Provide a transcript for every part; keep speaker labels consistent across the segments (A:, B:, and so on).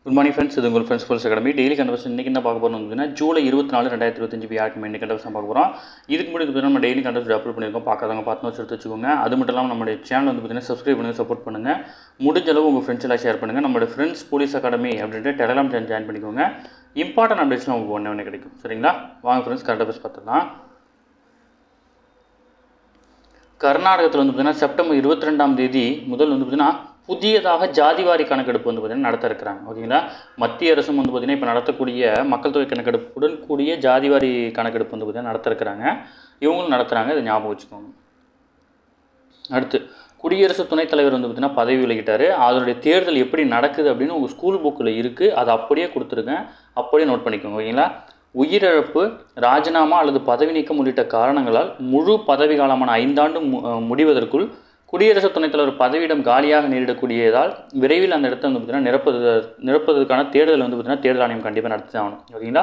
A: Good morning friends. இது உங்கள் friends sports academy daily கண்டவர்ஷன் இன்றைக்கி என்ன பார்க்க போகிறோம் அப்படின்னா ஜூலை 24, 2025 வியாழக்கிழமை இன்றைக்கி கண்டவர்ஷன் பார்க்க போகிறோம். இதுக்கு முன்னாடி பார்த்தீங்கன்னா நம்ம டெய்லி கண்டவர்ஷன் அப்லோட் பண்ணியிருக்கோம். பார்க்காதவங்க பார்த்து வச்சு எடுத்து வச்சுக்கோங்க. அது மட்டும் இல்லாமல் நம்மளுடைய சேனல் வந்து பார்த்தீங்கன்னா சப்ஸ்கிரைப் பண்ணுங்கள், சப்போர்ட் பண்ணுங்கள். முடிஞ்ச அளவு உங்கள் ஃப்ரெண்ட்ஸ் எல்லாம் ஷேர் பண்ணுங்கள். நம்மளோட ஃப்ரெண்ட்ஸ் போலீஸ் அகாடமி அப்படின்ட்டு டெலிகிராம் சேனல் ஜாயின் பண்ணிக்கோங்க. இம்பார்ட்டன்ட் அப்டேட்ஸ்லாம் உங்களுக்கு ஒன்று கிடைக்கும். சரிங்களா? வாங்க ஃப்ரெண்ட்ஸ் கரண்ட் அஃபேர்ஸ் பார்த்துக்கலாம். கர்நாடகத்தில் வந்து பார்த்திங்கன்னா செப்டம்பர் 22 முதல் வந்து பார்த்திங்கன்னா புதியதாக ஜாதிவாரி கணக்கெடுப்பு வந்து பார்த்திங்கன்னா நடத்த இருக்கிறாங்க. ஓகேங்களா? மத்திய அரசும் வந்து பார்த்திங்கன்னா இப்போ நடத்தக்கூடிய மக்கள் தொகை கணக்கெடுப்புடன் கூடிய ஜாதிவாரி கணக்கெடுப்பு வந்து பார்த்திங்கன்னா நடத்த இருக்கிறாங்க. இவங்களும் நடத்துகிறாங்க, இதை ஞாபகம் வச்சுக்கோங்க. அடுத்து குடியரசு துணைத் தலைவர் வந்து பார்த்திங்கன்னா பதவி விலகிட்டார். அதனுடைய தேர்தல் எப்படி நடக்குது அப்படின்னு உங்கள் ஸ்கூல் புக்கில் இருக்குது, அதை அப்படியே கொடுத்துருக்கேன், அப்படியே நோட் பண்ணிக்கோங்க. ஓகேங்களா? உயிரிழப்பு, ராஜினாமா அல்லது பதவி நீக்கம் உள்ளிட்ட காரணங்களால் முழு பதவி காலமான 5 ஆண்டு முடிவதற்குள் குடியரசு துணைத் தலைவர் பதவியிடம் காலியாக நேரிடக்கூடியதால் விரைவில் அந்த இடத்தை வந்து பார்த்திங்கன்னா நிரப்புவதற்கான தேர்தல் வந்து பார்த்திங்கன்னா தேர்தல் ஆணையம் கண்டிப்பாக நடத்தி ஆகணும். ஓகேங்களா?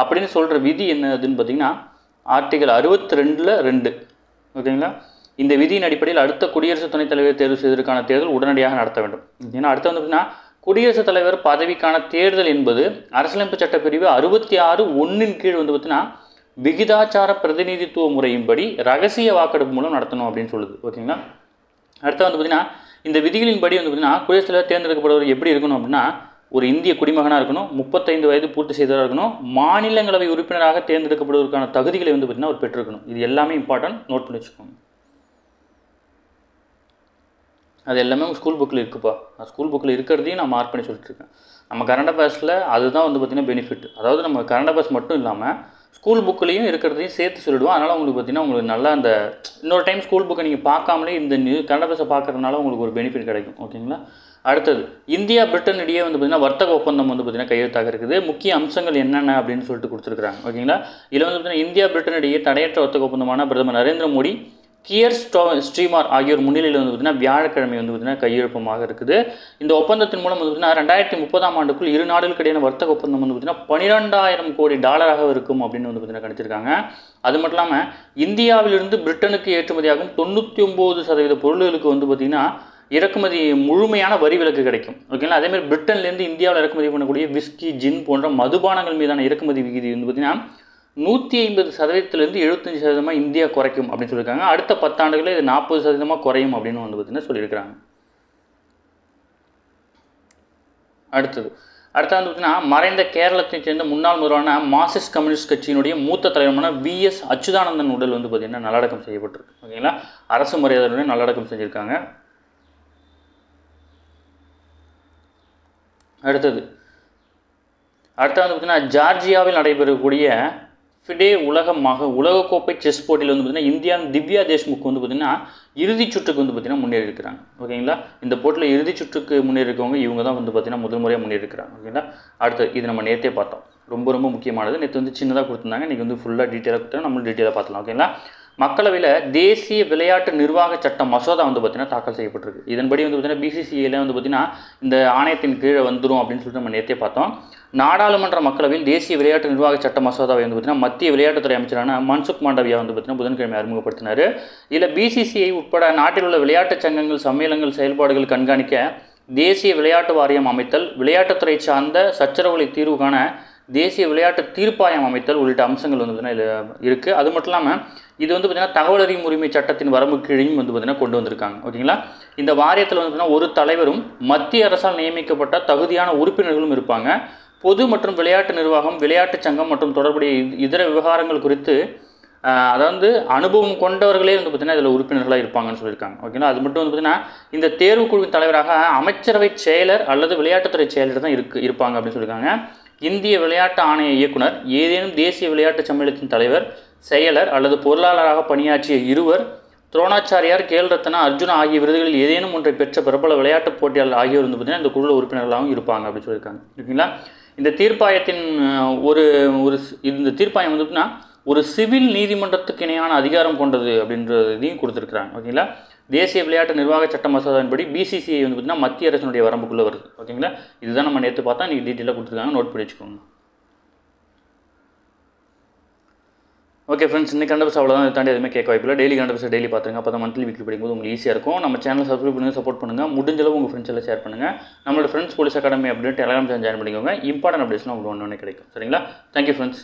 A: அப்படின்னு சொல்கிற விதி என்னதுன்னு பார்த்திங்கன்னா ஆர்டிகல் 62(2). ஓகேங்களா? இந்த விதியின் அடிப்படையில் அடுத்த குடியரசு துணைத் தலைவர் தேர்வு செய்வதற்கான தேர்தல் உடனடியாக நடத்த வேண்டும். ஏன்னா அடுத்து வந்து பார்த்திங்கன்னா குடியரசுத் தலைவர் பதவிக்கான தேர்தல் என்பது அரசியலமைப்பு சட்டப்பிரிவு 66(1) கீழ் வந்து பார்த்திங்கன்னா விகிதாச்சார பிரதிநிதித்துவ முறையின்படி ரகசிய வாக்கெடுப்பு மூலம் நடத்தணும் அப்படின்னு சொல்லுது. ஓகேங்களா? அடுத்து வந்து பார்த்திங்கன்னா இந்த விதிகளின்படி வந்து பார்த்திங்கன்னா குடியரசுத் தலைவர் தேர்ந்தெடுக்கப்படுவர் எப்படி இருக்கணும் அப்படின்னா ஒரு இந்திய குடிமகனாக இருக்கணும், 35 வயது பூர்த்தி செய்தவராக இருக்கணும், மாநிலங்களவை உறுப்பினராக தேர்ந்தெடுக்கப்படுவதற்கான தகுதிகளை வந்து பார்த்திங்கன்னா அவர் பெற்றிருக்கணும். இது எல்லாமே இம்பார்ட்டன்ட், நோட் பண்ணி வச்சுக்கோங்க. அது எல்லாமே உங்கள் ஸ்கூல் புக்கில் இருக்குப்பா. ஸ்கூல் புக்கில் இருக்கிறதையும் நான் மார்க் பண்ணி சொல்லிட்டுருக்கேன். நம்ம கரண்ட் அஃபேர்ஸில் அதுதான் வந்து பார்த்திங்கன்னா பெனிஃபிட். அதாவது நம்ம கரண்ட் அஃபேர்ஸ் மட்டும் இல்லாமல் ஸ்கூல் புக்லேயும் இருக்கிறதையும் சேர்த்து சொல்லிவிடுவோம். அதனால் உங்களுக்கு பார்த்திங்கன்னா உங்களுக்கு நல்லா அந்த இன்னொரு டைம் ஸ்கூல் புக்கை நீங்கள் பார்க்காமலே இந்த கரண்ட் அஃபேர்ஸை பார்க்கறதுனால உங்களுக்கு ஒரு பெனிஃபிட் கிடைக்கும். ஓகேங்களா? அடுத்தது இந்தியா பிரிட்டன் இடையே வந்து பார்த்திங்கன்னா வர்த்தக ஒப்பந்தம் வந்து பார்த்திங்கன்னா கையெழுத்தாக இருக்குது. முக்கிய அம்சங்கள் என்னென்ன அப்படின்னு சொல்லிட்டு கொடுத்துருக்குறாங்க. ஓகேங்களா? இதில் வந்து பார்த்திங்கன்னா இந்தியா பிரிட்டன் இடையே தடையற்ற வர்த்தக ஒப்பந்தமான பிரதமர் நரேந்திர மோடி, கியர் ஸ்ட்ரீமர் ஆகியோர் முன்னிலையில் வந்து பார்த்திங்கன்னா வியாழக்கிழமை வந்து பார்த்திங்கன்னா கையெழுப்பமாக இருக்குது. இந்த ஒப்பந்தத்தின் மூலம் வந்து பார்த்திங்கன்னா 2030 ஆண்டுக்குள் இரு நாடுகளுக்கு இடையான வர்த்தக ஒப்பந்தம் வந்து பார்த்திங்கன்னா $12,000 கோடி இருக்கும் அப்படின்னு வந்து பார்த்திங்கன்னா கணிச்சிருக்காங்க. அது மட்டும் இல்லாமல் இந்தியாவிலிருந்து பிரிட்டனுக்கு ஏற்றுமதியாகும் 99% பொருள்களுக்கு வந்து பார்த்திங்கன்னா இறக்குமதி முழுமையான வரி விலக்கு கிடைக்கும். ஓகேங்களா? அதேமாதிரி பிரிட்டன்லேருந்து இந்தியாவில் இறக்குமதி பண்ணக்கூடிய விஸ்கி, ஜின் போன்ற மதுபானங்கள் மீதான இறக்குமதி விகிதி வந்து பார்த்திங்கன்னா 150%லேருந்து 75% இந்தியா குறைக்கும் அப்படின்னு சொல்லியிருக்காங்க. அடுத்த 10 ஆண்டுகளில் இது 40% குறையும் அப்படின்னு வந்து பார்த்திங்கன்னா சொல்லியிருக்கிறாங்க. அடுத்தது வந்து பார்த்திங்கன்னா மறைந்த கேரளத்தைச் சேர்ந்த முன்னாள் முதல்வரான மார்க்சிஸ்ட் கம்யூனிஸ்ட் கட்சியினுடைய மூத்த தலைவரான VS அச்சுதானந்தன் உடல் வந்து பார்த்திங்கன்னா நல்லடக்கம் செய்யப்பட்டிருக்கு. ஓகேங்களா? அரசு மரியாதையுடன் நல்லடக்கம் செஞ்சுருக்காங்க. அடுத்தது வந்து பார்த்திங்கன்னா ஜார்ஜியாவில் நடைபெறக்கூடிய ஃபிடே உலகக்கோப்பை செஸ் போட்டியில் வந்து பார்த்திங்கன்னா இந்தியாவின் திவ்யா தேஷ்முக் வந்து பார்த்திங்கன்னா இறுதிச் சுற்றுக்கு வந்து பார்த்திங்கன்னா முன்னேறி இருக்கிறாங்க. ஓகேங்களா? இந்த போட்டியில் இறுதிச் சுற்றுக்கு முன்னேறி இருக்கவங்க இவங்க தான் வந்து பார்த்திங்கன்னா முதல் முறையாக முன்னேறி இருக்கிறாங்க. ஓகேங்களா? அடுத்து இது நம்ம நேற்றே பார்த்தோம், ரொம்ப முக்கியமானது. நேற்று வந்து சின்னதாக கொடுத்துருந்தாங்க, இன்றைக்கி வந்து ஃபுல்லாக டீட்டெயிலாக கொடுத்தா நம்மளும் டீட்டெயிலாக பார்த்துலாம். ஓகேங்களா? மக்களவையில் தேசிய விளையாட்டு நிர்வாக சட்ட மசோதா வந்து பார்த்திங்கன்னா தாக்கல் செய்யப்பட்டிருக்கு. இதன்படி வந்து பார்த்திங்கன்னா BCCIயில் வந்து பார்த்திங்கன்னா இந்த ஆணையத்தின் கீழே வந்துடும் அப்படின்னு சொல்லிட்டு நம்ம நேற்றே பார்த்தோம். நாடாளுமன்ற மக்களவையில் தேசிய விளையாட்டு நிர்வாக சட்ட மசோதாவை வந்து பார்த்திங்கன்னா மத்திய விளையாட்டுத்துறை அமைச்சரான மன்சுக் மாண்டவியா வந்து பார்த்திங்கன்னா புதன்கிழமை அறிமுகப்படுத்தினார். இதில் BCCI உட்பட நாட்டில் உள்ள விளையாட்டு சங்கங்கள், சம்மேளனங்கள் செயல்பாடுகள் கண்காணிக்க தேசிய விளையாட்டு வாரியம் அமைத்தல், விளையாட்டுத்துறை சார்ந்த சச்சரவுகளை தீர்வு காண தேசிய விளையாட்டு தீர்ப்பாயம் அமைத்தல் உள்ளிட்ட அம்சங்கள் வந்து பார்த்திங்கன்னா இருக்குது. அது மட்டும் இல்லாமல் இது வந்து பார்த்திங்கன்னா தகவல் அறியும் உரிமை சட்டத்தின் வரம்பு கீழையும் வந்து பார்த்திங்கன்னா கொண்டு வந்திருக்காங்க. ஓகேங்களா? இந்த வாரியத்தில் வந்து பார்த்திங்கன்னா ஒரு தலைவரும் மத்திய அரசால் நியமிக்கப்பட்ட தகுதியான உறுப்பினர்களும் இருப்பாங்க. பொது மற்றும் விளையாட்டு நிர்வாகம், விளையாட்டு சங்கம் மற்றும் தொடர்புடைய இதர விவகாரங்கள் குறித்து அதாவது அனுபவம் கொண்டவர்களே வந்து பார்த்திங்கன்னா இதில் உறுப்பினர்களாக இருப்பாங்கன்னு சொல்லியிருக்காங்க. ஓகேங்களா? அது மட்டும் வந்து பார்த்திங்கன்னா இந்த தேர்வுக்குழுவின் தலைவராக அமைச்சரவை செயலர் அல்லது விளையாட்டுத்துறை செயலர் தான் இருப்பாங்க அப்படின்னு சொல்லியிருக்காங்க. இந்திய விளையாட்டு ஆணைய இயக்குனர், ஏதேனும் தேசிய விளையாட்டு சம்மேளனத்தின் தலைவர், செயலர் அல்லது பொருளாளராக பணியாற்றிய இருவர், துரோணாச்சாரியார், கேல் ரத்னா, அர்ஜுனா ஆகிய விருதுகளில் ஏதேனும் ஒன்றை பெற்ற பிரபல விளையாட்டு போட்டியாளர் ஆகியோர் வந்து பார்த்திங்கன்னா இந்த குழு உறுப்பினர்களாகவும் இருப்பாங்க அப்படின்னு சொல்லியிருக்காங்க. ஓகேங்களா? இந்த தீர்ப்பாயத்தின் இந்த தீர்ப்பாயம் வந்து பார்த்திங்கன்னா ஒரு சிவில் நீதிமன்றத்துக்கு இணையான அதிகாரம் கொண்டது அப்படின்றதையும் கொடுத்துருக்குறாங்க. ஓகேங்களா? தேசிய விளையாட்டு நிர்வாக சட்ட மசோதாவின்படி BCCI வந்து பார்த்திங்கன்னா மத்திய அரசினுடைய வரம்புக்குள்ளே வருது. ஓகேங்களா? இதுதான் நம்ம நேற்று பார்த்தா நீங்கள் டீட்டெயிலாக கொடுத்துருக்காங்க, நோட் பண்ணி வச்சுக்கோங்க. ஓகே ஃப்ரெண்ட்ஸ், இன்னைக்கு கண்டபஸ் அவ்வளோதான். இதை தாண்டி எதுவுமே கேட்க வாய்ப்பில்லை. டெய்லி கண்டபஸ் டெய்லி பார்த்துங்க. அப்போ தான் மந்த்லி வீக்லி படிக்கும்போது உங்களுக்கு ஈஸியாக இருக்கும். நம்ம சேனல் சப்ஸ்கிரைப் பண்ணுங்கள், சப்போர்ட் பண்ணுங்கள். முடிஞ்சளவு உங்கள் ஃப்ரெண்ட்ஸ் எல்லாம் ஷேர் பண்ணுங்கள். நம்மளோட ஃப்ரெண்ட்ஸ் போலீஸ் அகாடமி அப்படின்னு டெலிகிராம் சேனல் ஜாயின் பண்ணிக்கோங்க. இம்பார்ட்டன்ட் அப்டேட்ஸ்லாம் உங்களுக்கு ஒன்று கிடைக்கும். சரிங்களா? Thank you friends.